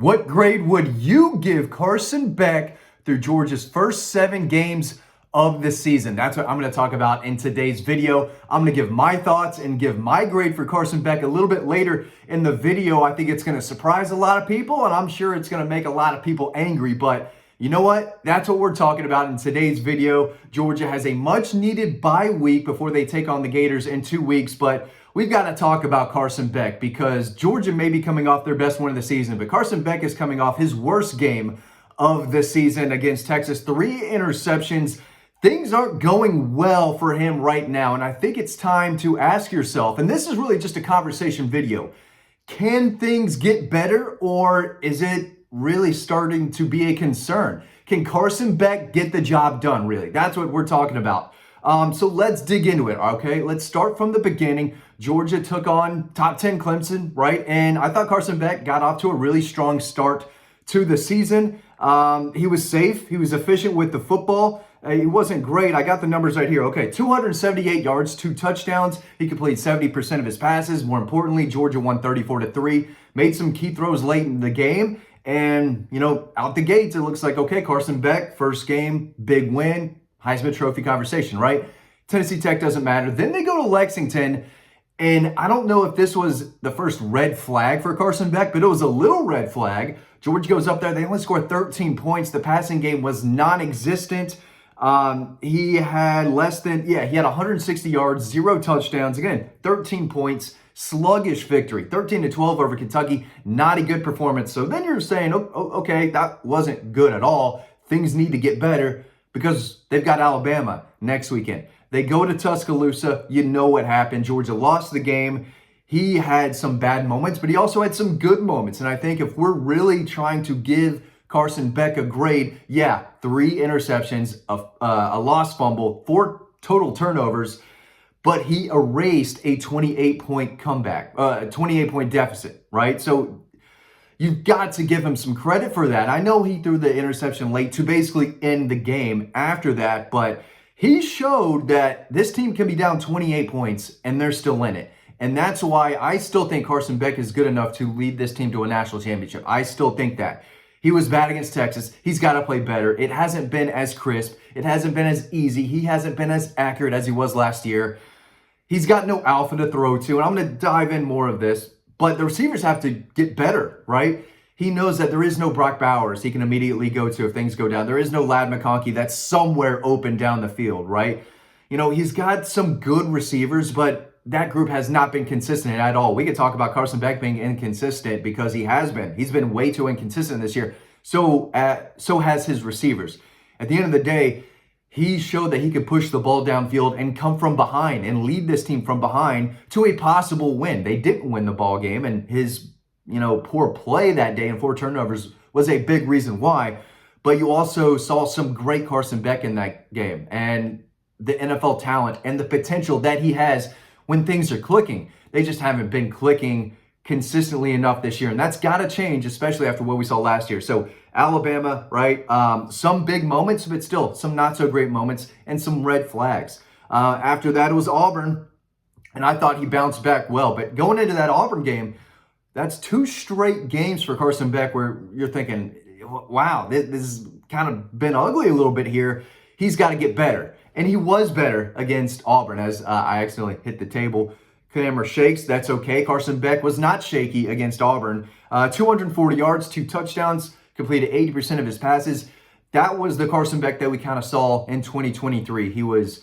What grade would you give Carson Beck through Georgia's first 7 games of the season? That's what I'm going to talk about in today's video. I'm going to give my thoughts and give my grade for Carson Beck a little bit later in the video. I think it's going to surprise a lot of people, and I'm sure it's going to make a lot of people angry, but you know what? That's what we're talking about in today's video. Georgia has a much needed bye week before they take on the Gators in 2 weeks, but we've got to talk about Carson Beck because Georgia may be coming off their best win of the season, but Carson Beck is coming off his worst game of the season against Texas. 3 interceptions. Things aren't going well for him right now, and I think it's time to ask yourself, and this is really just a conversation video, can things get better, or is it really starting to be a concern? Can Carson Beck get the job done, really? That's what we're talking about. So let's dig into it, okay? Let's start from the beginning. Georgia took on top 10 Clemson, right? And I thought Carson Beck got off to a really strong start to the season. He was safe. He was efficient with the football. He wasn't great. I got the numbers right here. Okay, 278 yards, 2 touchdowns. He completed 70% of his passes. More importantly, Georgia won 34-3. Made some key throws late in the game. And, you know, out the gates, it looks like, okay, Carson Beck, first game, big win, Heisman Trophy conversation, right? Tennessee Tech doesn't matter. Then they go to Lexington, and I don't know if this was the first red flag for Carson Beck, but it was a little red flag. Georgia goes up there. They only scored 13 points. The passing game was non-existent. He had he had 160 yards, 0 touchdowns. Again, 13 points. Sluggish victory, 13-12 over Kentucky. Not a good performance. So then you're saying, okay, that wasn't good at all. Things need to get better because they've got Alabama next weekend. They go to Tuscaloosa. You know what happened. Georgia lost the game. He had some bad moments, but he also had some good moments. And I think if we're really trying to give Carson Beck a grade, 3 interceptions, a lost fumble, 4 total turnovers, but he erased a 28-point comeback, a 28-point deficit, right? So you've got to give him some credit for that. I know he threw the interception late to basically end the game after that, but he showed that this team can be down 28 points and they're still in it. And that's why I still think Carson Beck is good enough to lead this team to a national championship. I still think that. He was bad against Texas. He's got to play better. It hasn't been as crisp. It hasn't been as easy. He hasn't been as accurate as he was last year. He's got no alpha to throw to, and I'm going to dive in more of this, but the receivers have to get better, right? He knows that there is no Brock Bowers he can immediately go to if things go down. There is no Ladd McConkey that's somewhere open down the field, right? You know, he's got some good receivers, but that group has not been consistent at all. We could talk about Carson Beck being inconsistent because he has been. He's been way too inconsistent this year. So has his receivers. At the end of the day, he showed that he could push the ball downfield and come from behind and lead this team from behind to a possible win. They didn't win the ball game, and his, poor play that day and 4 turnovers was a big reason why. But you also saw some great Carson Beck in that game and the NFL talent and the potential that he has when things are clicking. They just haven't been clicking consistently enough this year, and that's got to change, especially after what we saw last year. So Alabama, right? Some big moments, but still some not so great moments and some red flags. After that, it was Auburn, and I thought he bounced back well. But going into that Auburn game, that's 2 straight games for Carson Beck where you're thinking, wow, this has kind of been ugly a little bit here. He's got to get better. And he was better against Auburn as I accidentally hit the table. Camera shakes, that's okay. Carson Beck was not shaky against Auburn. 240 yards, 2 touchdowns, completed 80% of his passes. That was the Carson Beck that we kind of saw in 2023. He was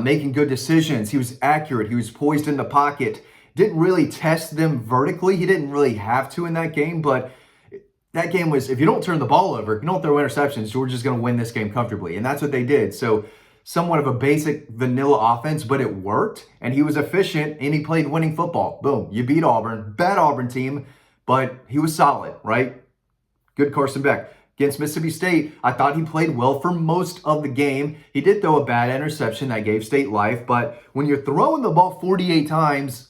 making good decisions. He was accurate. He was poised in the pocket. Didn't really test them vertically. He didn't really have to in that game, but that game was, if you don't turn the ball over, you don't throw interceptions, Georgia's going to win this game comfortably. And that's what they did. So somewhat of a basic vanilla offense, but it worked, and he was efficient, and he played winning football. Boom, you beat Auburn. Bad Auburn team, but he was solid, right? Good Carson Beck. Against Mississippi State, I thought he played well for most of the game. He did throw a bad interception that gave State life, but when you're throwing the ball 48 times,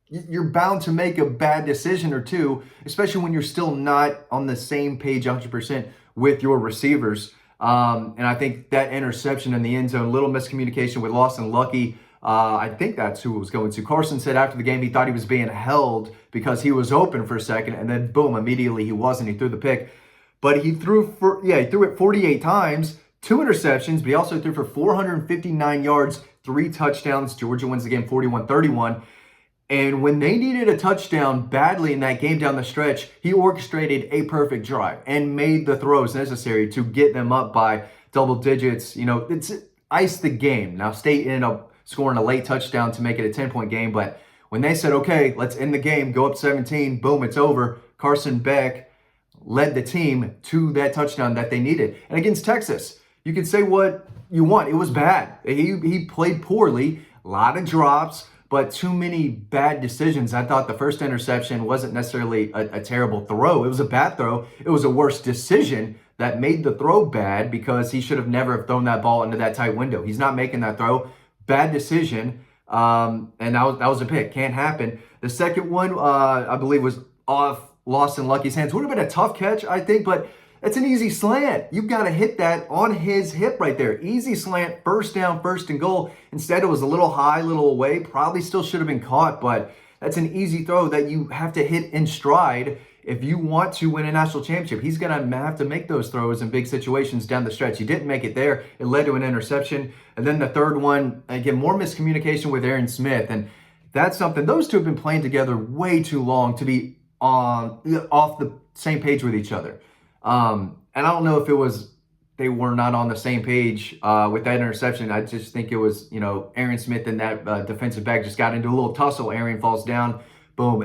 you're bound to make a bad decision or two, especially when you're still not on the same page 100% with your receivers. And I think that interception in the end zone, little miscommunication with Lawson Lucky, I think that's who it was going to. Carson said after the game he thought he was being held because he was open for a second, and then boom, immediately he wasn't. He threw the pick. But he threw it 48 times, 2 interceptions, but he also threw for 459 yards, 3 touchdowns. Georgia wins the game 41-31. And when they needed a touchdown badly in that game down the stretch, he orchestrated a perfect drive and made the throws necessary to get them up by double digits. It's iced the game. Now, State ended up scoring a late touchdown to make it a 10-point game, but when they said, okay, let's end the game, go up 17, boom, it's over, Carson Beck led the team to that touchdown that they needed. And against Texas, you can say what you want. It was bad. He played poorly, a lot of drops, but too many bad decisions. I thought the first interception wasn't necessarily a terrible throw. It was a bad throw. It was a worse decision that made the throw bad because he should have never have thrown that ball into that tight window. He's not making that throw. Bad decision. And that was a pick. Can't happen. The second one, I believe, was lost in Lucky's hands. Would have been a tough catch, I think, but it's an easy slant. You've got to hit that on his hip right there. Easy slant, first down, first and goal. Instead, it was a little high, a little away. Probably still should have been caught, but that's an easy throw that you have to hit in stride if you want to win a national championship. He's going to have to make those throws in big situations down the stretch. He didn't make it there. It led to an interception. And then the third one, again, more miscommunication with Aaron Smith. And that's something, those two have been playing together way too long to be off the same page with each other. And I don't know if it was they were not on the same page with that interception. I just think it was, Aaron Smith and that defensive back just got into a little tussle. Aaron falls down. Boom.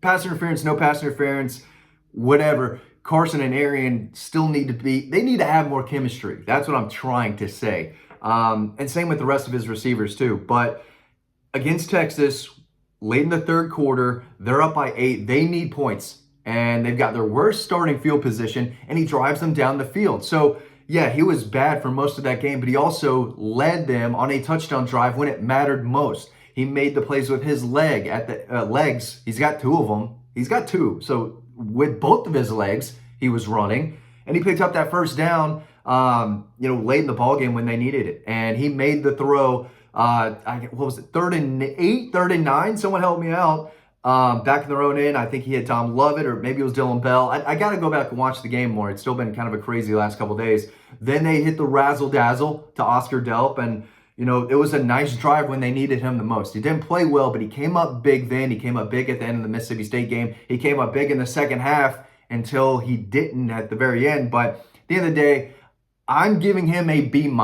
Pass interference, no pass interference, whatever. Carson and Aaron still need to have more chemistry. That's what I'm trying to say. And same with the rest of his receivers too. But against Texas, late in the third quarter, they're up by 8. They need points. And they've got their worst starting field position, and he drives them down the field. So, yeah, he was bad for most of that game, but he also led them on a touchdown drive when it mattered most. He made the plays with his legs. He's got 2 of them. He's got 2. So, with both of his legs, he was running, and he picked up that first down, late in the ballgame when they needed it. And he made the throw, what was it, 3rd and 8, 3rd and 9? Someone help me out. Back in their own end, I think he had Tom Lovett, or maybe it was Dylan Bell. I got to go back and watch the game more. It's still been kind of a crazy last couple of days. Then they hit the razzle-dazzle to Oscar Delp, and, it was a nice drive when they needed him the most. He didn't play well, but he came up big then. He came up big at the end of the Mississippi State game. He came up big in the second half until he didn't at the very end. But at the end of the day, I'm giving him a B-.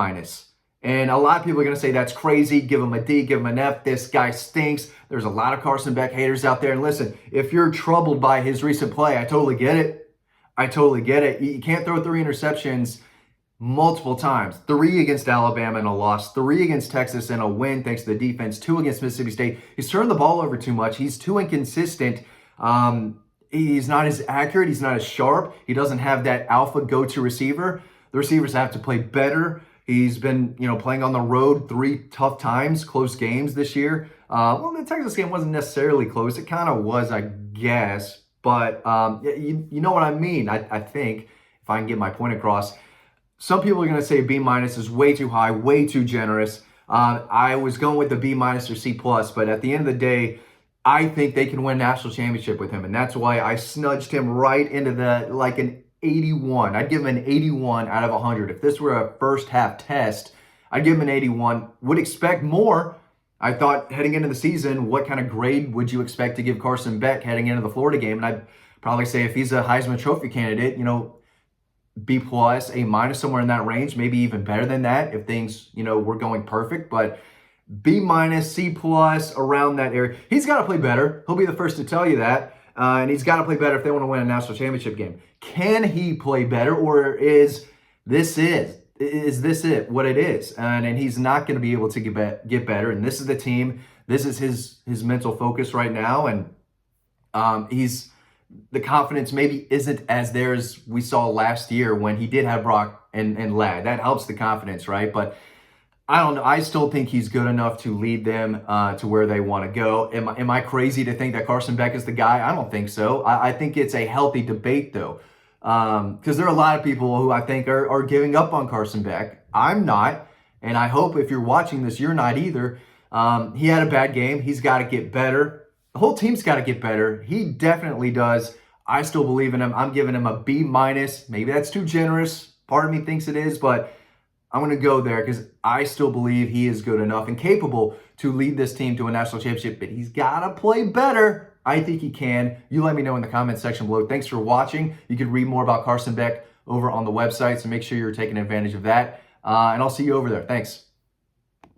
And a lot of people are going to say that's crazy. Give him a D, give him an F. This guy stinks. There's a lot of Carson Beck haters out there. And listen, if you're troubled by his recent play, I totally get it. You can't throw 3 interceptions multiple times. 3 against Alabama in a loss. 3 against Texas in a win thanks to the defense. 2 against Mississippi State. He's turned the ball over too much. He's too inconsistent. He's not as accurate. He's not as sharp. He doesn't have that alpha go-to receiver. The receivers have to play better. He's been, playing on the road 3 tough times, close games this year. The Texas game wasn't necessarily close. It kind of was, I guess. But you know what I mean, I think, if I can get my point across. Some people are going to say B- is way too high, way too generous. I was going with the B- or C+, but at the end of the day, I think they can win a national championship with him. And that's why I snudged him right into an 81. I'd give him an 81 out of 100. If this were a first half test, I'd give him an 81. Would expect more. I thought heading into the season, what kind of grade would you expect to give Carson Beck heading into the Florida game? And I'd probably say if he's a Heisman Trophy candidate, B+, A-, somewhere in that range, maybe even better than that if things, were going perfect. But B-, C+, around that area. He's got to play better. He'll be the first to tell you that. And he's got to play better if they want to win a national championship game. Can he play better, or is this what it is? And he's not going to be able to get better. And this is the team. This is his mental focus right now. And the confidence maybe isn't as there as we saw last year when he did have Brock and Ladd. That helps the confidence, right? But I don't know. I still think he's good enough to lead them to where they want to go. Am I crazy to think that Carson Beck is the guy? I don't think so. I think it's a healthy debate, though, because there are a lot of people who I think are giving up on Carson Beck. I'm not, and I hope if you're watching this, you're not either. He had a bad game. He's got to get better. The whole team's got to get better. He definitely does. I still believe in him. I'm giving him a B minus. Maybe that's too generous. Part of me thinks it is, but I'm going to go there because I still believe he is good enough and capable to lead this team to a national championship, but he's got to play better. I think he can. You let me know in the comment section below. Thanks for watching. You can read more about Carson Beck over on the website, so make sure you're taking advantage of that. And I'll see you over there. Thanks.